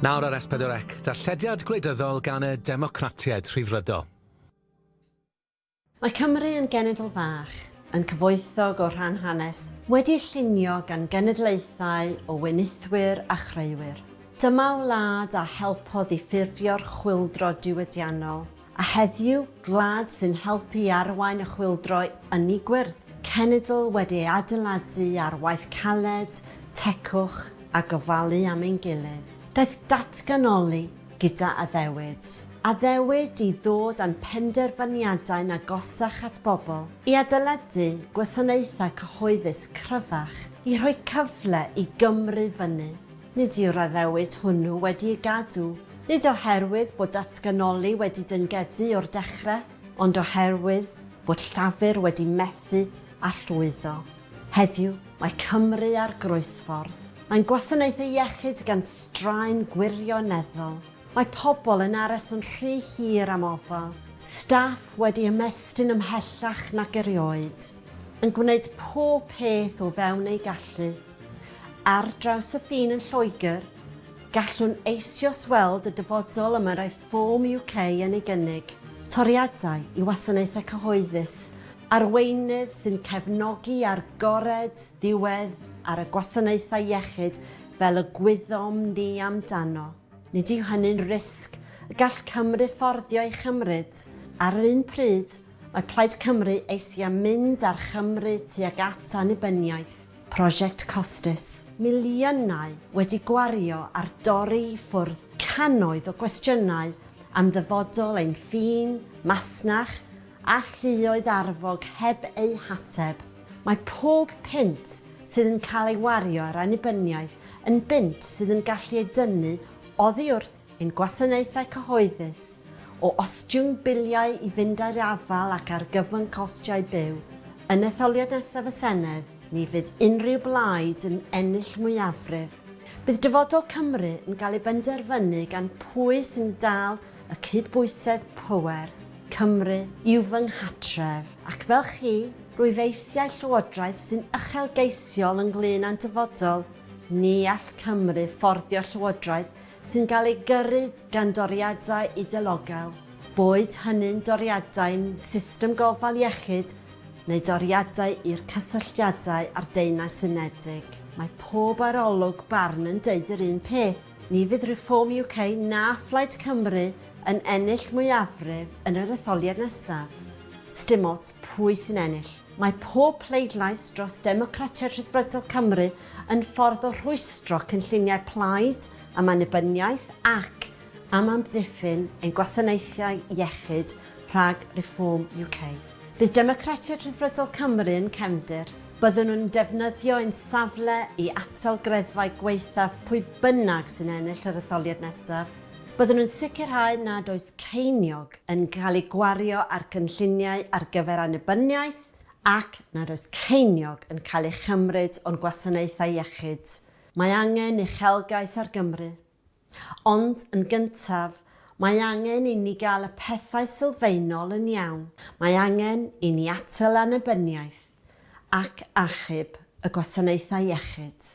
Nawr ar S4C, darllediad gwleidyddol gan y Democratiad Rhyddfrydol. Mae Cymru yn genedl fach, yn cyfoethog o rhan hanes, wedi'i llunio gan genedlaethau o wenithwyr a chreuwyr. Dyma wlad a helpodd i ffurfio'r chwyldro diwydiannol, a heddiw gwlad sy'n helpu arwain y chwyldro yn ei gwyrdd. Cenedl wedi'i adeiladu ar waith caled, tecwch a gofalu am ein gilydd. Daeth datganoli gyda addewid. Addewid i ddod â'n penderfyniadau'n agosach at bobl, i adeiladu gwasanaethau cyhoeddus cryfach, i rhoi cyfle i Gymru fyny. Nid yw'r addewid hwnnw wedi'i gadw, nid oherwydd bod datganoli wedi dyngedu o'r dechrau, ond oherwydd bod llafur wedi methu a llwyddo. Heddiw, mae Cymru ar groesffordd. Mae'n gwasanaethau iechyd gan straen gwirioneddol. Mae pobl yn aros yn rhy hir am ofal. Staff wedi ymestyn ymhellach nag erioed, yn gwneud pob peth o fewn ei gallu. Ar draws y ffin yn Lloegr, gallwn eisoes weld y dyfodol yma Reform UK yn ei gynnig. Toriadau i wasanaethau cyhoeddus, arweinydd sy'n cefnogi ar gored ddiwedd ar y gwasanaethau iechyd fel y gwyddom ni amdano. Nid yw hynny'n risg y gall Cymru fforddio ei chymryd. Ar yr un pryd, mae Plaid Cymru eisiau mynd ar Chymru tuag at annibyniaeth. Prosiect costus. Miliynau wedi gwario ar dorri i ffwrdd cannoedd o gwestiynau am ddyfodol ein ffin, masnach a lluoedd arfog heb ei hateb. Mae pob punt sydd yn cael ei wario ar annibyniaeth yn bunt sydd yn gallu ei dynnu oddi wrth ein gwasanaethau cyhoeddus o ostiwng biliau i fynd ar afal ac ar gyfwyn costiau byw. Yn etholiad nesaf y Senedd, ni fydd unrhyw blaid yn ennill mwyafrif. Bydd dyfodol Cymru yn cael ei benderfynu gan pwy sy'n dal y cydbwysedd pŵer. Cymru yw fy nghatref, ac fel chi, rwyfeisiau llywodraeth sy'n uchelgeisiol ynglŷn â'n dyfodol, ni all Cymru fforddio llywodraeth sy'n cael ei gyrru gan doriadau ideologol, boed hynny'n doriadau'n system gofal iechyd neu doriadau i'r cysylltiadau a'r Deyrnas Unedig. Mae pob arolwg barn yn deud yr un peth. Ni fydd Reform UK na Plaid Cymru yn ennill mwyafrif yn yr etholiad nesaf. Sdim ots pwy sy'n ennill. Mae pob pleidlais dros Democratiad Rhyddfrydol Cymru yn ffordd o rhwystro cynlluniau plaid am annibyniaeth ac am amddiffyn ein gwasanaethau iechyd rhag Reform UK. Bydd Democratiad Rhyddfrydol Cymru yn cefndir. Byddwn nhw'n defnyddio ein safle i atal greddfau gweithaf pwy bynnag sy'n ennill yr etholiad nesaf. Byddwn nhw'n sicrhau nad oes ceiniog yn cael ei gwario ar cynlluniau ar gyfer annibyniaeth ac nad oes ceiniog yn cael ei chymryd o'n gwasanaethau iechyd. Mae angen uchelgais ar Gymru. Ond yn gyntaf, mae angen i ni gael y pethau sylfaenol yn iawn. Mae angen i ni atal annibyniaeth ac achub y gwasanaethau iechyd.